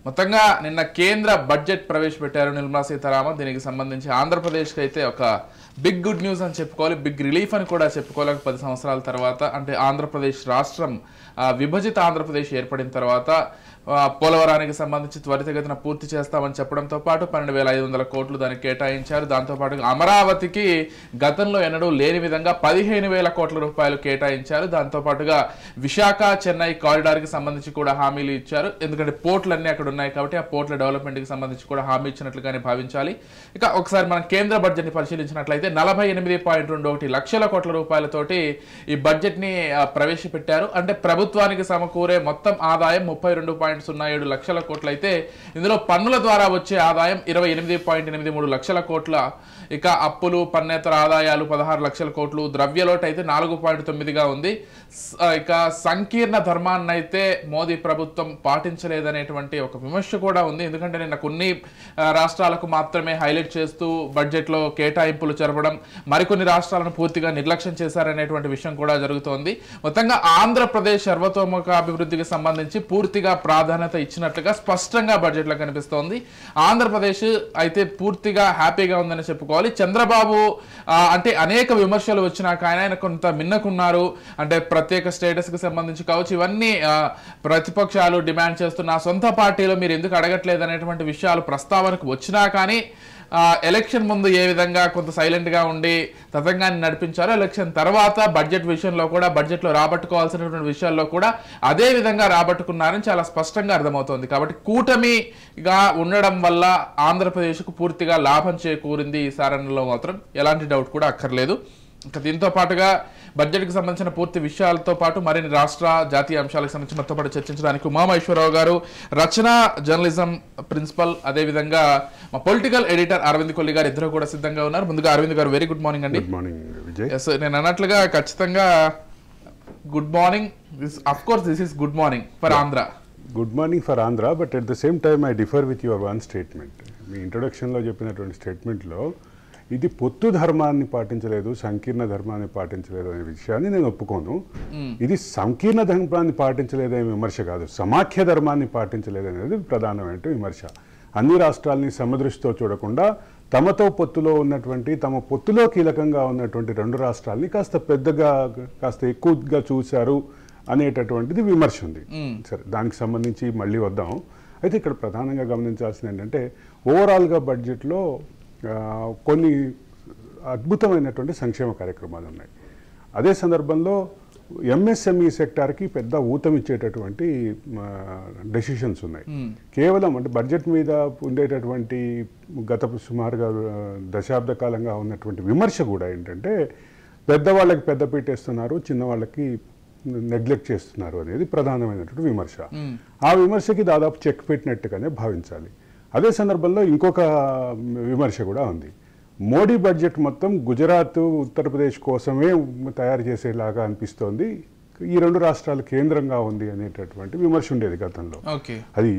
మొత్తంగా నిన్న కేంద్ర బడ్జెట్ ప్రవేశపెట్టారు నిర్మలా సీతారామన్. దీనికి సంబంధించి ఆంధ్రప్రదేశ్కి అయితే ఒక బిగ్ గుడ్ న్యూస్ అని చెప్పుకోవాలి, బిగ్ రిలీఫ్ అని కూడా చెప్పుకోవాలి. 10 సంవత్సరాల తర్వాత అంటే ఆంధ్రప్రదేశ్ రాష్ట్రం విభజిత ఆంధ్రప్రదేశ్ ఏర్పడిన తర్వాత పోలవరానికి సంబంధించి త్వరితగతిన పూర్తి చేస్తామని చెప్పడంతో పాటు 12,500 కోట్లు దానికి కేటాయించారు. దాంతోపాటు అమరావతికి గతంలో ఎన్నడూ లేని విధంగా 15,000 కోట్ల రూపాయలు కేటాయించారు. దాంతోపాటుగా విశాఖ చెన్నై కారిడార్కి సంబంధించి కూడా హామీలు ఇచ్చారు. ఎందుకంటే పోర్టులన్నీ అక్కడ ఉన్నాయి కాబట్టి ఆ పోర్టుల డెవలప్మెంట్కి సంబంధించి కూడా హామీ ఇచ్చినట్లుగానే భావించాలి. ఇక ఒకసారి మనం కేంద్ర బడ్జెట్ని పరిశీలించినట్లయితే 48.21 లక్షల కోట్ల రూపాయలతోటి ఈ బడ్జెట్ని ప్రవేశపెట్టారు. అంటే ప్రభుత్వానికి సమకూరే మొత్తం ఆదాయం 32.07 లక్షల కోట్లు అయితే ఇందులో పన్నుల ద్వారా వచ్చే ఆదాయం 28.83 లక్షల కోట్ల. ఇక అప్పులు పన్నేతర ఆదాయాలు 16 లక్షల కోట్లు, ద్రవ్యలోటు అయితే 4.9గా ఉంది. ఇక సంకీర్ణ ధర్మాన్ని అయితే మోదీ ప్రభుత్వం పాటించలేదనేటువంటి ఒక విమర్శ కూడా ఉంది. ఎందుకంటే నిన్న కొన్ని రాష్ట్రాలకు మాత్రమే హైలైట్ చేస్తూ బడ్జెట్లో కేటాయింపులు జరపడం, మరికొన్ని రాష్ట్రాలను పూర్తిగా నిర్లక్ష్యం చేశారనేటువంటి విషయం కూడా జరుగుతోంది. మొత్తంగా ఆంధ్రప్రదేశ్ సర్వతోముఖ అభివృద్ధికి సంబంధించి పూర్తిగా ప్రాధాన్యత ఇచ్చినట్లుగా స్పష్టంగా బడ్జెట్లో కనిపిస్తోంది. ఆంధ్రప్రదేశ్ అయితే పూర్తిగా హ్యాపీగా ఉందని చెప్పుకోవాలి. చంద్రబాబు అంటే అనేక విమర్శలు వచ్చినాక ఆయన కొంత మిన్నకున్నారు. అంటే ప్రత్యేక స్టేటస్ కి సంబంధించి కావచ్చు, ఇవన్నీ ప్రతిపక్షాలు డిమాండ్ చేస్తున్న సొంత పార్టీలో మీరు ఎందుకు అడగట్లేదు అనేటువంటి విషయాలు ప్రస్తావనకు వచ్చినా కానీ ఎలక్షన్ ముందు ఏ విధంగా కొంత సైలెంట్ గా ఉండి తతంగాన్ని నడిపించారో, ఎలక్షన్ తర్వాత బడ్జెట్ విషయంలో కూడా బడ్జెట్లో రాబట్టుకోవాల్సినటువంటి విషయాల్లో కూడా అదే విధంగా రాబట్టుకున్నారని చాలా స్పష్టంగా అర్థమవుతోంది. కాబట్టి కూటమిగా ఉండడం వల్ల ఆంధ్రప్రదేశ్కు పూర్తిగా లాభం చేకూరింది ఈ సారణలో మాత్రం ఎలాంటి డౌట్ కూడా అక్కర్లేదు. ఇంకా దీంతో పాటుగా బడ్జెట్కి సంబంధించిన పూర్తి విషయాలతో పాటు మరిన్ని రాష్ట్ర జాతీయ అంశాలకు సంబంధించి మొత్తం పాటు చర్చించడానికి ఉమామహేశ్వరరావు గారు, రచన జర్నలిజం ప్రిన్సిపల్, అదేవిధంగా మా పొలిటికల్ ఎడిటర్ అరవింద్ కొల్లి గారు ఇద్దరు కూడా సిద్ధంగా ఉన్నారు. ముందుగా Aravind garu very good morning అండి. Good morning Vijay. నేను అన్నట్లుగా ఖచ్చితంగా good morning. Of course this is good morning for Andhra. Good morning for Andhra, but at the same time I differ with your one statement. మీ ఇంట్రొడక్షన్లో చెప్పినటువంటి స్టేట్మెంట్లో ఇది పొత్తు ధర్మాన్ని పాటించలేదు, సంకీర్ణ ధర్మాన్ని పాటించలేదు అనే విషయాన్ని నేను ఒప్పుకోను. ఇది సంకీర్ణ ధర్మాన్ని పాటించలేదనే విమర్శ కాదు, సమాఖ్య ధర్మాన్ని పాటించలేదనేది ప్రధానమైన విమర్శ. అన్ని రాష్ట్రాలని సమదృష్టితో చూడకుండా తమతో పొత్తులో ఉన్నటువంటి, తమ పొత్తులో కీలకంగా ఉన్నటువంటి 2 రాష్ట్రాలని కాస్త ఎక్కువగా చూశారు అనేటటువంటిది విమర్శ ఉంది. సరే, దానికి సంబంధించి మళ్ళీ వద్దాం. అయితే ఇక్కడ ప్రధానంగా గమనించాల్సింది ఏంటంటే ఓవరాల్గా బడ్జెట్లో కొన్ని అద్భుతమైనటువంటి సంక్షేమ కార్యక్రమాలు ఉన్నాయి. అదే సందర్భంలో ఎంఎస్ఎంఈ సెక్టార్కి పెద్ద ఊతమిచ్చేటటువంటి డెసిషన్స్ ఉన్నాయి. కేవలం అంటే బడ్జెట్ మీద ఉండేటటువంటి గత సుమారుగా దశాబ్ద కాలంగా ఉన్నటువంటి విమర్శ కూడా ఏంటంటే పెద్దవాళ్ళకి పెద్దపీట వేస్తున్నారు, చిన్నవాళ్ళకి నెగ్లెక్ట్ చేస్తున్నారు అనేది ప్రధానమైనటువంటి విమర్శ. ఆ విమర్శకి దాదాపు చెక్ పెట్టినట్టుగానే భావించాలి. అదే సందర్భంలో ఇంకొక విమర్శ కూడా ఉంది. మోడీ బడ్జెట్ మొత్తం గుజరాత్, ఉత్తరప్రదేశ్ కోసమే తయారు చేసేలాగా అనిపిస్తోంది, ఈ 2 రాష్ట్రాలు కేంద్రంగా ఉంది అనేటటువంటి విమర్శ ఉండేది గతంలో. అది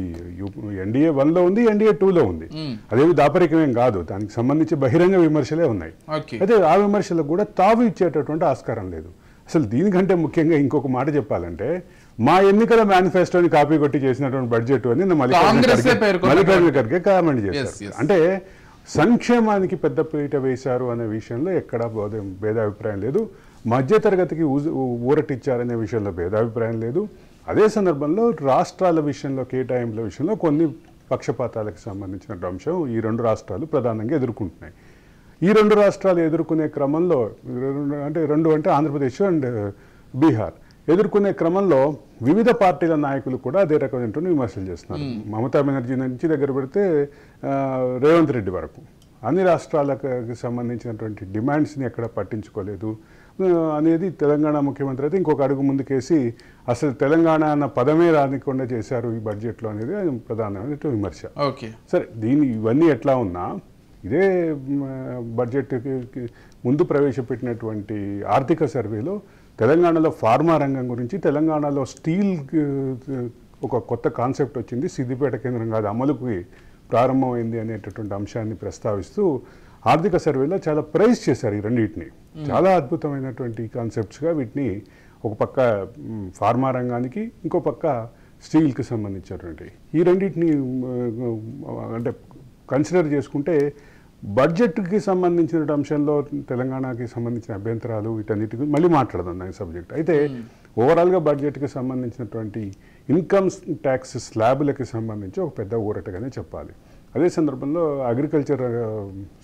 ఎన్డీఏ 1లో ఉంది, ఎన్డీఏ 2లో ఉంది. అదేమి దాపరికమేం కాదు, దానికి సంబంధించి బహిరంగ విమర్శలే ఉన్నాయి. అయితే ఆ విమర్శలకు కూడా తావు ఇచ్చేటటువంటి ఆస్కారం లేదు. అసలు దీనికంటే ముఖ్యంగా ఇంకొక మాట చెప్పాలంటే, మా ఎన్నికల మేనిఫెస్టోని కాపీ కొట్టి చేసినటువంటి బడ్జెట్ అని మల్లికార్జున ఖర్గే కామెంట్ చేశారు. అంటే సంక్షేమానికి పెద్దపీట వేశారు అనే విషయంలో ఎక్కడా భేదాభిప్రాయం లేదు, మధ్యతరగతికి ఊరటిచ్చారనే విషయంలో భేదాభిప్రాయం లేదు. అదే సందర్భంలో రాష్ట్రాల విషయంలో, కేటాయింపుల విషయంలో కొన్ని పక్షపాతాలకు సంబంధించిన అంశం ఈ 2 రాష్ట్రాలు ప్రధానంగా ఎదుర్కొంటున్నాయి. ఈ 2 రాష్ట్రాలు ఎదుర్కొనే క్రమంలో అంటే ఆంధ్రప్రదేశ్ అండ్ బీహార్ ఎదుర్కొనే క్రమంలో వివిధ పార్టీల నాయకులు కూడా అదే రకమైనటువంటి విమర్శలు చేస్తున్నారు. మమతా బెనర్జీ నుంచి దగ్గర పెడితే రేవంత్ రెడ్డి వరకు అన్ని రాష్ట్రాలకు సంబంధించినటువంటి డిమాండ్స్ని ఎక్కడ పట్టించుకోలేదు అనేది తెలంగాణ ముఖ్యమంత్రి అయితే ఇంకొక అడుగు ముందుకేసి అసలు తెలంగాణ అన్న పదమే రానికుండా చేశారు ఈ బడ్జెట్లో అనేది ప్రధానమైన విమర్శ. సరే, ఇవన్నీ ఎట్లా ఉన్నా ఇదే బడ్జెట్కి ముందు ప్రవేశపెట్టినటువంటి ఆర్థిక సర్వేలో తెలంగాణలో ఫార్మా రంగం గురించి, తెలంగాణలో స్టీల్ ఒక కొత్త కాన్సెప్ట్ వచ్చింది, సిద్దిపేట కేంద్రంగా అది అమలుకి ప్రారంభమైంది అనేటటువంటి అంశాన్ని ప్రస్తావిస్తూ ఆర్థిక సర్వేలో చాలా ప్రైజ్ చేశారు ఈ రెండింటిని. చాలా అద్భుతమైనటువంటి కాన్సెప్ట్స్గా వీటిని ఒక పక్క ఫార్మా రంగానికి, ఇంకో పక్క స్టీల్కి సంబంధించినటువంటి ఈ రెండింటిని అంటే కన్సిడర్ చేసుకుంటే బడ్జెట్కి సంబంధించిన అంశంలో తెలంగాణకి సంబంధించిన అభ్యంతరాలు వీటన్నిటికి మళ్ళీ మాట్లాడదాం దాని సబ్జెక్ట్. అయితే ఓవరాల్గా బడ్జెట్కి సంబంధించినటువంటి ఇన్కమ్ ట్యాక్స్ స్లాబులకి సంబంధించి ఒక పెద్ద ఊరటగానే చెప్పాలి. అదే సందర్భంలో అగ్రికల్చర్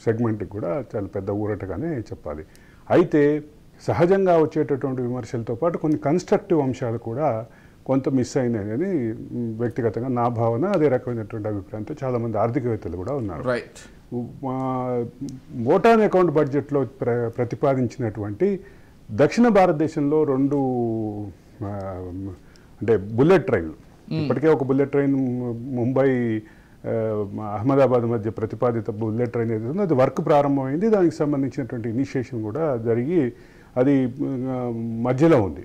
సెగ్మెంట్కి కూడా చాలా పెద్ద ఊరటగానే చెప్పాలి. అయితే సహజంగా వచ్చేటటువంటి విమర్శలతో పాటు కొన్ని కన్స్ట్రక్టివ్ అంశాలు కూడా కొంత మిస్ అయినాయని వ్యక్తిగతంగా నా భావన. అదే రకమైనటువంటి అభిప్రాయంతో చాలామంది ఆర్థికవేత్తలు కూడా ఉన్నారు. రైట్. మోటార్ అకౌంట్ బడ్జెట్లో ప్రతిపాదించినటువంటి దక్షిణ భారతదేశంలో 2 అంటే బుల్లెట్ ట్రైన్లు, ఇప్పటికే ఒక బుల్లెట్ ట్రైన్ ముంబై అహ్మదాబాద్ మధ్య ప్రతిపాదిత బుల్లెట్ ట్రైన్ ఏదైతే అది వర్క్ ప్రారంభమైంది. దానికి సంబంధించినటువంటి ఇనిషియేషన్ కూడా జరిగి అది మధ్యలో ఉంది.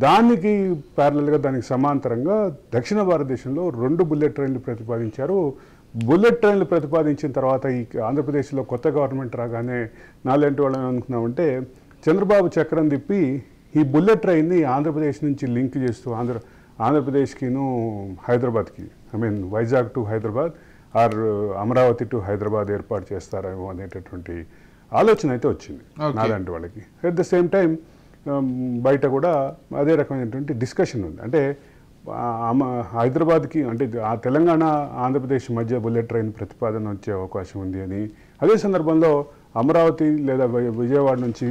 దానికి ప్యారలల్గా దానికి సమాంతరంగా దక్షిణ భారతదేశంలో 2 బుల్లెట్ ట్రైన్లు ప్రతిపాదించారు. బుల్లెట్ ట్రైన్లు ప్రతిపాదించిన తర్వాత ఈ ఆంధ్రప్రదేశ్లో కొత్త గవర్నమెంట్ రాగానే నాలాంటి వాళ్ళని అనుకున్నామంటే చంద్రబాబు చక్రం తిప్పి ఈ బుల్లెట్ ట్రైన్ని ఆంధ్రప్రదేశ్ నుంచి లింక్ చేస్తూ ఆంధ్రప్రదేశ్కిను హైదరాబాద్కి, Vizag to Hyderabad or Amaravati to Hyderabad ఏర్పాటు చేస్తారేమో అనేటటువంటి ఆలోచన అయితే వచ్చింది నాలాంటి వాళ్ళకి. అట్ ద సేమ్ టైం బయట కూడా అదే రకమైనటువంటి డిస్కషన్ ఉంది. అంటే హైదరాబాద్కి అంటే ఆ తెలంగాణ ఆంధ్రప్రదేశ్ మధ్య బుల్లెట్ ట్రైన్ ప్రతిపాదన వచ్చే అవకాశం ఉంది అని, అదే సందర్భంలో అమరావతి లేదా విజయవాడ నుంచి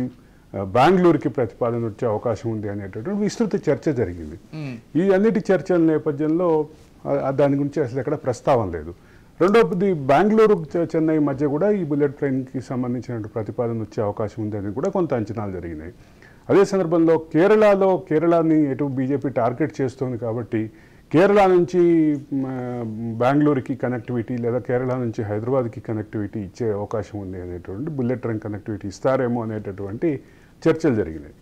బెంగళూరుకి ప్రతిపాదన వచ్చే అవకాశం ఉంది అనేటటువంటి విస్తృత చర్చ జరిగింది. ఈ అన్నిటి చర్చల నేపథ్యంలో దాని గురించి అసలు ఎక్కడ ప్రస్తావన లేదు. రెండవది బెంగళూరు చెన్నై మధ్య కూడా ఈ బుల్లెట్ ట్రైన్కి సంబంధించిన ప్రతిపాదన వచ్చే అవకాశం ఉంది అని కూడా కొంత అంచనాలు జరిగినాయి. అదే సందర్భంలో కేరళని ఎటు బీజేపీ టార్గెట్ చేస్తోంది కాబట్టి కేరళ నుంచి బెంగళూరుకి కనెక్టివిటీ లేదా కేరళ నుంచి హైదరాబాద్కి కనెక్టివిటీ ఇచ్చే అవకాశం ఉంది అనేటువంటి బుల్లెట్ ట్రైన్ కనెక్టివిటీ ఇస్తారేమో అనేటటువంటి చర్చలు జరిగినాయి.